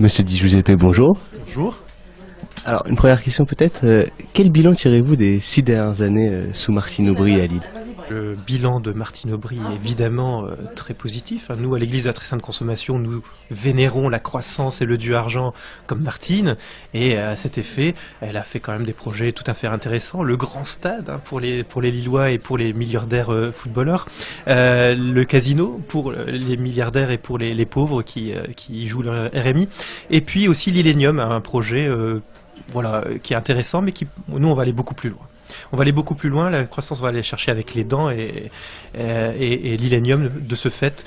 Monsieur Di Giuseppe, bonjour. Bonjour. Alors, une première question peut-être. Quel bilan tirez-vous des 6 dernières années sous Martine Aubry à Lille? Le bilan de Martine Aubry est évidemment très positif. Nous, à l'Église de la Très Sainte Consommation, nous vénérons la croissance et le Dieu argent comme Martine. Et à cet effet, elle a fait quand même des projets tout à fait intéressants. Le grand stade pour les Lillois et pour les milliardaires footballeurs. Le casino pour les milliardaires et pour les pauvres qui jouent leur RMI. Et puis aussi l'Illénium, un projet qui est intéressant, mais nous, on va aller beaucoup plus loin. On va aller beaucoup plus loin, la croissance, on va aller chercher avec les dents et l'Illénium, de ce fait,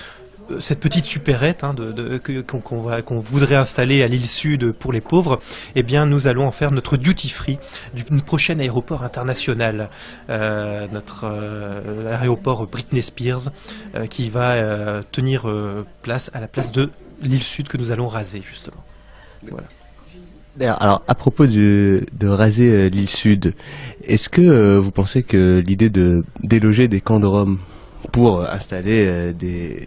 cette petite supérette qu'on voudrait installer à l'île Sud pour les pauvres, eh bien nous allons en faire notre duty free du prochain aéroport international, notre aéroport Britney Spears, qui va tenir place à la place de l'île Sud que nous allons raser justement. Voilà. Alors, à propos de raser l'île Sud, est-ce que vous pensez que l'idée de déloger des camps de Roms pour installer des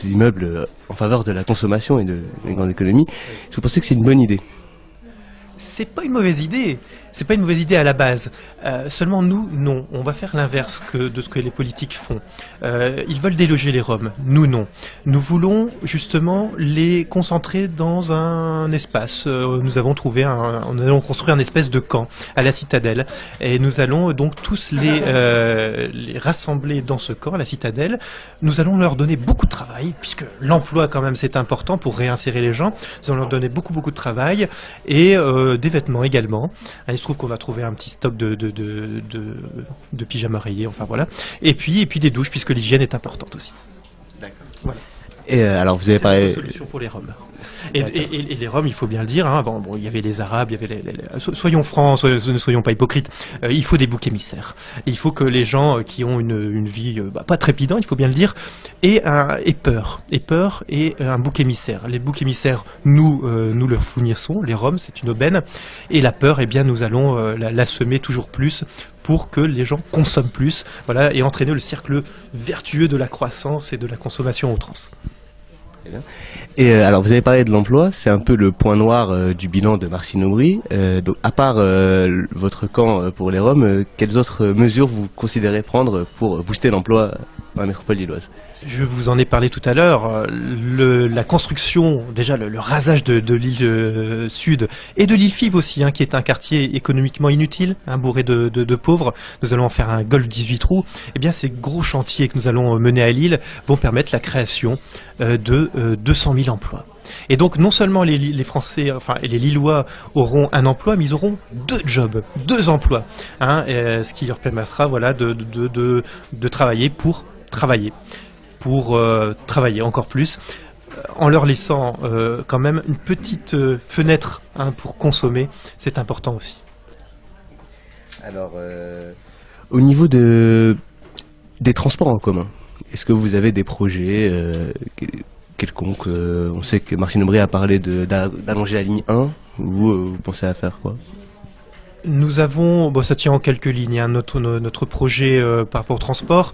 immeubles en faveur de la consommation et de la grande économie, est-ce que vous pensez que c'est une bonne idée? C'est pas une mauvaise idée. C'est pas une mauvaise idée à la base. Seulement nous, non. On va faire l'inverse de ce que les politiques font. Ils veulent déloger les Roms. Nous, non. Nous voulons justement les concentrer dans un espace. Nous allons construire un espèce de camp à la citadelle. Et nous allons donc tous les rassembler dans ce camp, à la citadelle. Nous allons leur donner beaucoup de travail, puisque l'emploi quand même c'est important pour réinsérer les gens. Nous allons leur donner beaucoup de travail et des vêtements également. Il se trouve qu'on va trouver un petit stock de pyjamas rayés, enfin voilà. Et puis des douches, puisque l'hygiène est importante aussi. D'accord. Voilà. Et alors vous avez parlé... C'est une solution pour les Roms. Et les Roms, il faut bien le dire, il y avait les Arabes, il y avait soyons francs, ne soyons pas hypocrites, il faut des boucs émissaires. Il faut que les gens qui ont une vie pas trépidante, il faut bien le dire, aient peur et un bouc émissaire. Les boucs émissaires, nous le fournissons, les Roms, c'est une aubaine, et la peur, eh bien, nous allons la semer toujours plus pour que les gens consomment plus, voilà, et entraîner le cercle vertueux de la croissance et de la consommation à outrance. Et alors vous avez parlé de l'emploi, c'est un peu le point noir du bilan de Martine Aubry. Donc à part votre camp pour les Roms, quelles autres mesures vous considérez prendre pour booster l'emploi dans la métropole lilloise? Je vous en ai parlé tout à l'heure, la construction, déjà le rasage de l'île Sud et de l'île Fives aussi, qui est un quartier économiquement inutile, bourré de pauvres. Nous allons en faire un golf 18 trous. Eh bien, ces gros chantiers que nous allons mener à Lille vont permettre la création de 200 000 emplois. Et donc non seulement les Français, et les Lillois auront un emploi, mais ils auront 2 jobs, 2 emplois, ce qui leur permettra de travailler pour travailler encore plus, en leur laissant quand même une petite fenêtre pour consommer, c'est important aussi. Alors, au niveau des transports en commun, est-ce que vous avez des projets quelconques? On sait que Martine Aubry a parlé d'allonger la ligne 1, vous pensez à faire quoi? Nous avons, ça tient en quelques lignes, notre projet par rapport au transport.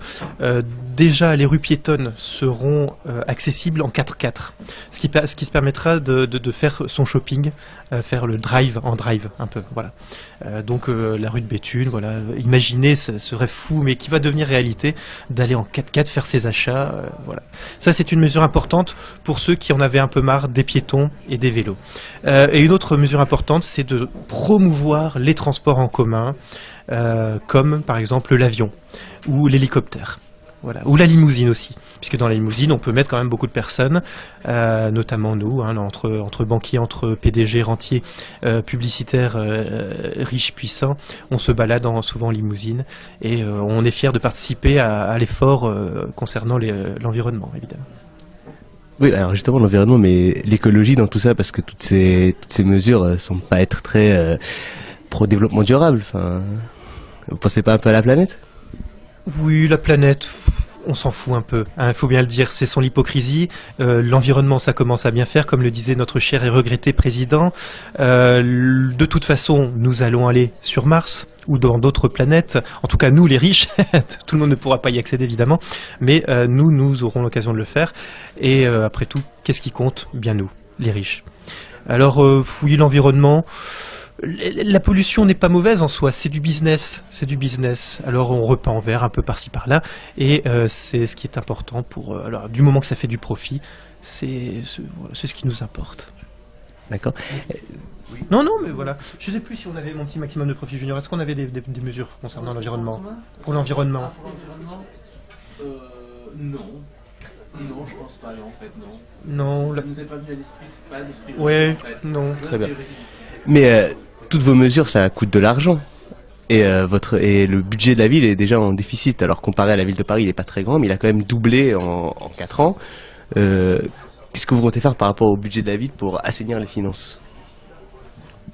Déjà, les rues piétonnes seront accessibles en 4x4, ce qui se permettra de faire son shopping, faire le drive en drive un peu, voilà. Donc la rue de Béthune, voilà. Imaginez, ce serait fou, mais qui va devenir réalité, d'aller en 4x4 faire ses achats, voilà. Ça, c'est une mesure importante pour ceux qui en avaient un peu marre des piétons et des vélos. Et une autre mesure importante, c'est de promouvoir les transports en commun, comme par exemple l'avion ou l'hélicoptère. Voilà. Ou la limousine aussi, puisque dans la limousine, on peut mettre quand même beaucoup de personnes, notamment nous, entre banquiers, entre PDG, rentiers, publicitaires, riches, puissants, on se balade souvent en limousine, et on est fiers de participer à l'effort concernant l'environnement, évidemment. Oui, alors justement l'environnement, mais l'écologie dans tout ça, parce que toutes ces mesures semblent pas être très pro-développement durable. Vous pensez pas un peu à la planète? Oui, la planète, on s'en fout un peu, il faut bien le dire, c'est son hypocrisie. L'environnement, ça commence à bien faire, comme le disait notre cher et regretté président. De toute façon, nous allons aller sur Mars ou dans d'autres planètes, en tout cas nous les riches, tout le monde ne pourra pas y accéder évidemment, mais nous aurons l'occasion de le faire. Et après tout, qu'est-ce qui compte? Bien nous, les riches. Alors, fouiller l'environnement, la pollution n'est pas mauvaise en soi, c'est du business, c'est du business. Alors on repeint en vert un peu par-ci par-là, et c'est ce qui est important pour. Alors du moment que ça fait du profit, c'est ce qui nous importe. D'accord. Non, mais voilà. Je ne sais plus si on avait mon petit maximum de profit junior. Est-ce qu'on avait des mesures concernant l'environnement? Pour l'environnement Non. Non, je pense pas, non, en fait, non. Non. Ça nous est pas venu à l'esprit, c'est pas des priorités. Ouais, en fait. non. Très bien. Mais toutes vos mesures, ça coûte de l'argent. Et le budget de la ville est déjà en déficit. Alors comparé à la ville de Paris, il n'est pas très grand, mais il a quand même doublé en 4 ans. Qu'est-ce que vous comptez faire par rapport au budget de la ville pour assainir les finances?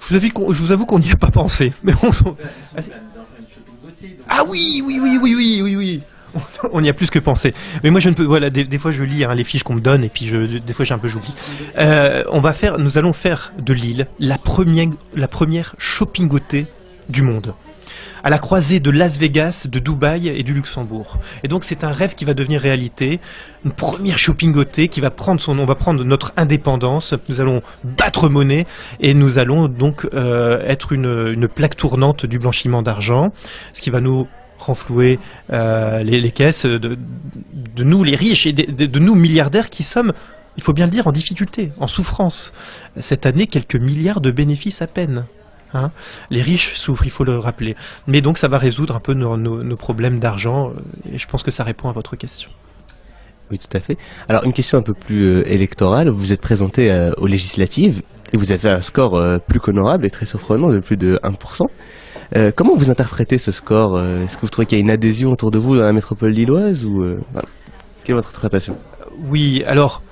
Je vous avoue qu'on n'y a pas pensé. Mais Ah oui. On y a plus que pensé. Mais moi, je ne peux. Voilà, des fois, je lis les fiches qu'on me donne, et puis des fois, j'ai un peu j'oublie. Nous allons faire de Lille la première shoppingotée du monde, à la croisée de Las Vegas, de Dubaï et du Luxembourg. Et donc, c'est un rêve qui va devenir réalité. Une première shoppingotée qui va prendre son nom. On va prendre notre indépendance. Nous allons battre monnaie, et nous allons donc être une plaque tournante du blanchiment d'argent, ce qui va nous renflouer les caisses de nous les riches et de nous milliardaires qui sommes, il faut bien le dire, en difficulté, en souffrance. Cette année, quelques milliards de bénéfices à peine. Hein, les riches souffrent, il faut le rappeler. Mais donc ça va résoudre un peu nos problèmes d'argent, et je pense que ça répond à votre question. Oui, tout à fait. Alors une question un peu plus électorale. Vous êtes présenté aux législatives et vous avez un score plus qu'honorable et très surprenant de plus de 1%. Comment vous interprétez ce score? Est-ce que vous trouvez qu'il y a une adhésion autour de vous dans la métropole lilloise ou voilà. Quelle est votre interprétation? Oui, alors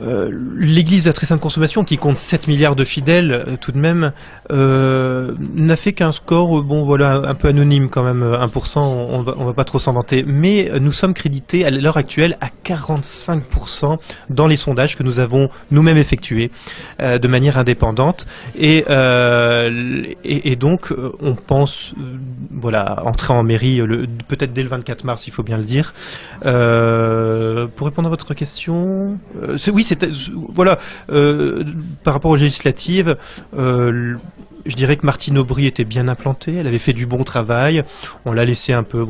l'Église de la très sainte consommation, qui compte 7 milliards de fidèles tout de même, n'a fait qu'un score un peu anonyme quand même, 1%, on va pas trop s'en vanter, mais nous sommes crédités à l'heure actuelle à 45% dans les sondages que nous avons nous-mêmes effectués de manière indépendante, et donc on pense entrer en mairie peut-être dès le 24 mars, il faut bien le dire. Pour répondre à votre question, par rapport aux législatives, je dirais que Martine Aubry était bien implantée, elle avait fait du bon travail, on l'a laissé un peu,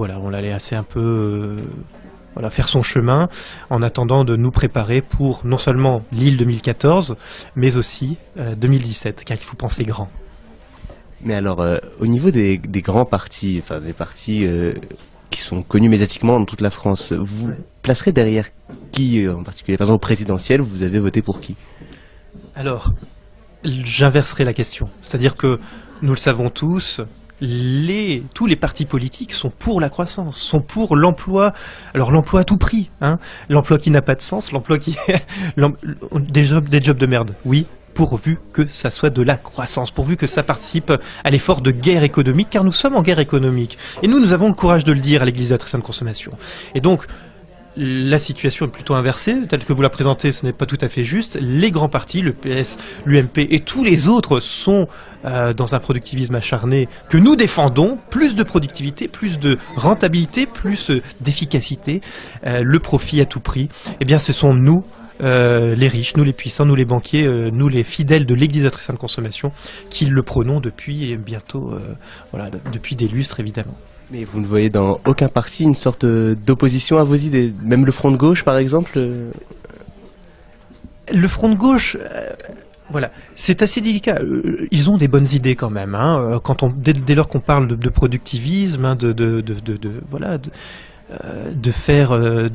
faire son chemin, en attendant de nous préparer pour non seulement Lille 2014, mais aussi 2017, car il faut penser grand. Mais alors, au niveau des grands partis, enfin des partis qui sont connus médiatiquement dans toute la France, vous placerez derrière qui en particulier? Par exemple, au présidentiel, vous avez voté pour qui? Alors, j'inverserai la question. C'est-à-dire que, nous le savons tous, tous les partis politiques sont pour la croissance, sont pour l'emploi. Alors l'emploi à tout prix, hein, l'emploi qui n'a pas de sens, l'emploi qui des jobs de merde, oui, pourvu que ça soit de la croissance, pourvu que ça participe à l'effort de guerre économique, car nous sommes en guerre économique. Et nous avons le courage de le dire à l'Église de la très sainte consommation. Et donc, la situation est plutôt inversée, telle que vous la présentez, ce n'est pas tout à fait juste. Les grands partis, le PS, l'UMP et tous les autres sont dans un productivisme acharné que nous défendons, plus de productivité, plus de rentabilité, plus d'efficacité, le profit à tout prix. Eh bien, ce sont nous, les riches, nous les puissants, nous les banquiers, nous les fidèles de l'Église de la très sainte consommation, qui le prônons depuis bientôt, depuis des lustres évidemment. Mais vous ne voyez dans aucun parti une sorte d'opposition à vos idées? Même le Front de gauche, par exemple? Le Front de gauche, c'est assez délicat. Ils ont des bonnes idées quand même. Hein, dès lors qu'on parle de productivisme, hein, de faire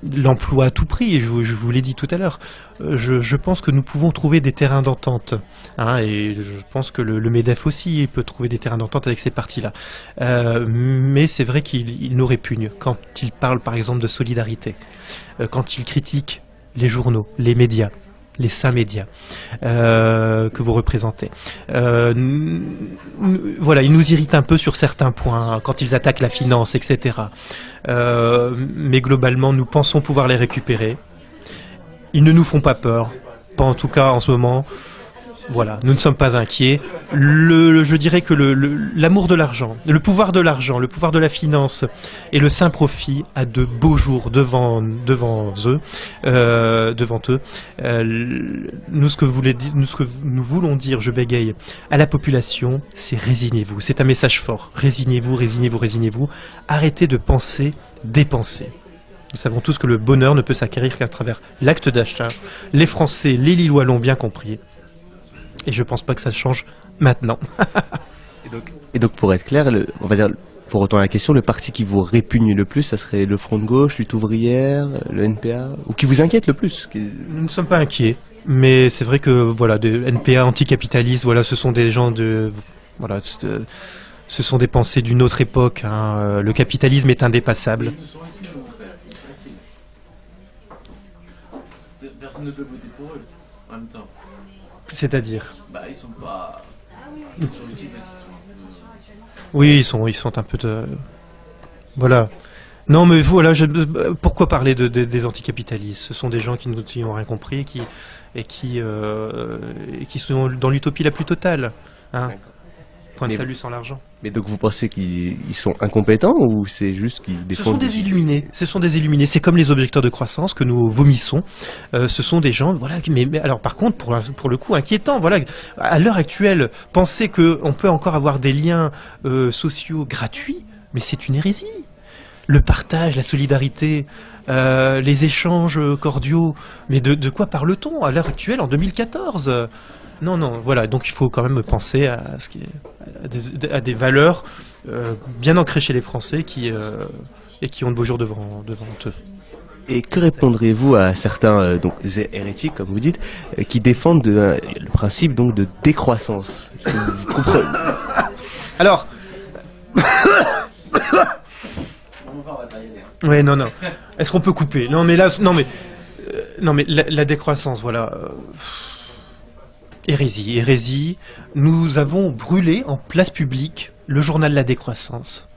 l'emploi à tout prix, je vous l'ai dit tout à l'heure, je pense que nous pouvons trouver des terrains d'entente, hein, et je pense que le MEDEF aussi peut trouver des terrains d'entente avec ces partis-là. Mais c'est vrai qu'ils nous répugnent quand ils parlent par exemple de solidarité, quand ils critiquent les journaux, les médias, les 5 médias que vous représentez. Ils nous irritent un peu sur certains points, quand ils attaquent la finance, etc. Mais globalement, nous pensons pouvoir les récupérer. Ils ne nous font pas peur, pas en tout cas en ce moment. Voilà, nous ne sommes pas inquiets. Je dirais que l'amour de l'argent, le pouvoir de la finance et le saint profit a de beaux jours devant eux. Nous, ce que nous voulons dire, je bégaye, à la population, c'est résignez-vous. C'est un message fort. Résignez-vous, résignez-vous, résignez-vous. Arrêtez de penser, dépensez. Nous savons tous que le bonheur ne peut s'acquérir qu'à travers l'acte d'achat. Les Français, les Lillois l'ont bien compris. Et je pense pas que ça change maintenant. et donc pour être clair, on va dire, pour retourner à la question, le parti qui vous répugne le plus, ça serait le Front de Gauche, Lutte Ouvrière, le NPA, ou qui vous inquiète le plus? Nous ne sommes pas inquiets, mais c'est vrai que voilà, des NPA anticapitalistes, voilà, ce sont des gens ce sont des pensées d'une autre époque. Hein. Le capitalisme est indépassable. Personne ne peut voter pour eux en même temps. C'est-à-dire Ils sont pas. Ils sont utiles parce qu'ils sont. Oui, ils sont un peu de. Voilà. Non, mais voilà, pourquoi parler des anticapitalistes? Ce sont des gens qui n'ont rien compris et qui sont dans l'utopie la plus totale. Hein. Point de salut sans l'argent. Mais donc vous pensez qu'ils sont incompétents ou c'est juste qu'ils défendent... Ce sont des illuminés. C'est comme les objecteurs de croissance que nous vomissons. Ce sont des gens, voilà. Mais alors par contre, pour le coup, inquiétant. Voilà. À l'heure actuelle, penser qu'on peut encore avoir des liens sociaux gratuits, mais c'est une hérésie. Le partage, la solidarité, les échanges cordiaux. Mais de quoi parle-t-on à l'heure actuelle, en 2014 ? Non, voilà. Donc il faut quand même penser à des valeurs bien ancrées chez les Français et qui ont de beaux jours devant eux. Et que répondrez-vous à certains hérétiques, comme vous dites, qui défendent le principe donc de décroissance? Est-ce que vous comprenez? Alors. Ouais, non. Est-ce qu'on peut couper? Non, mais la décroissance, voilà. Hérésie. Nous avons brûlé en place publique le journal La Décroissance.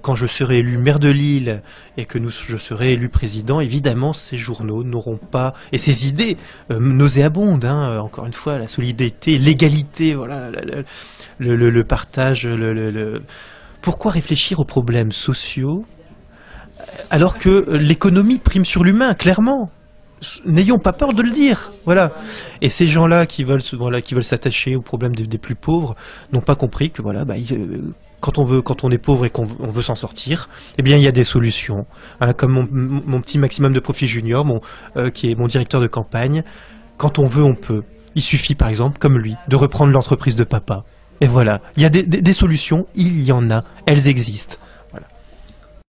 Quand je serai élu maire de Lille et que je serai élu président, évidemment, ces journaux n'auront pas... Et ces idées nauséabondes, hein, encore une fois, la solidarité, l'égalité, voilà, le partage... Pourquoi réfléchir aux problèmes sociaux alors que l'économie prime sur l'humain, clairement? N'ayons pas peur de le dire, voilà. Et ces gens-là qui veulent s'attacher aux problèmes des plus pauvres n'ont pas compris que voilà, quand on est pauvre et qu'on veut s'en sortir, eh bien il y a des solutions. Hein, comme mon petit Maximum de Profit Junior, qui est mon directeur de campagne. Quand on veut, on peut. Il suffit, par exemple, comme lui, de reprendre l'entreprise de papa. Et voilà, il y a des solutions, il y en a, elles existent.